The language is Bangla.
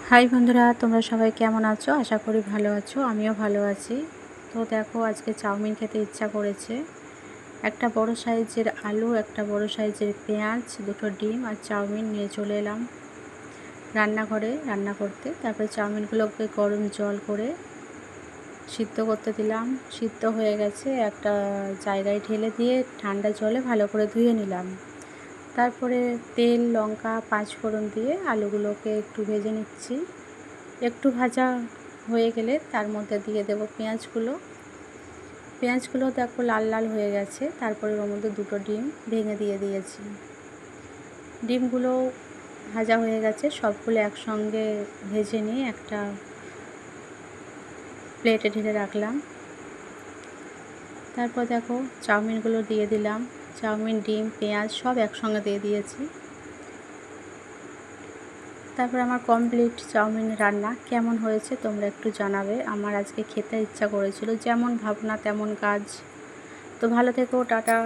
হাই বন্ধুরা, তোমরা সবাই কেমন আছো? আশা করি ভালো আছো। আমিও ভালো আছি। তো দেখো, আজকে চাউমিন খেতে ইচ্ছা করেছে। একটা বড় সাইজের আলু, একটা বড় সাইজের পেঁয়াজ, দুটো ডিম আর চাউমিন নিয়ে চলে এলাম রান্নাঘরে রান্না করতে। তারপরে চাউমিনগুলোকে গরম জল করে সিদ্ধ করতে দিলাম। সিদ্ধ হয়ে গেছে, একটা জায়গায় ঢেলে দিয়ে ঠান্ডা জলে ভালো করে ধুয়ে নিলাম। তারপরে তেল, লঙ্কা, পাঁচফোড়ন দিয়ে আলুগুলোকে একটু ভেজে নিচ্ছি। একটু ভাজা হয়ে গেলে তার মধ্যে দিয়ে দেব পেঁয়াজগুলো দেখো লাল লাল হয়ে গেছে। তারপরে ওর মধ্যে দুটো ডিম ভেঙে দিয়ে দিয়েছি। ডিমগুলো ভাজা হয়ে গেছে, সবগুলো একসঙ্গে ভেজে নিয়ে একটা প্লেটে ঢেলে রাখলাম। তারপর দেখো চাউমিনগুলো দিয়ে দিলাম। চাউমিন, ডিম, পেঁয়াজ সব একসঙ্গে দিয়ে দিয়েছি। তারপর আমার কমপ্লিট চাউমিন রান্না। কেমন হয়েছে তোমরা একটু জানাবে। আমার আজকে খেতে ইচ্ছা করেছিল, যেমন ভাবনা তেমন কাজ। তো ভালো থেকো, টাটা।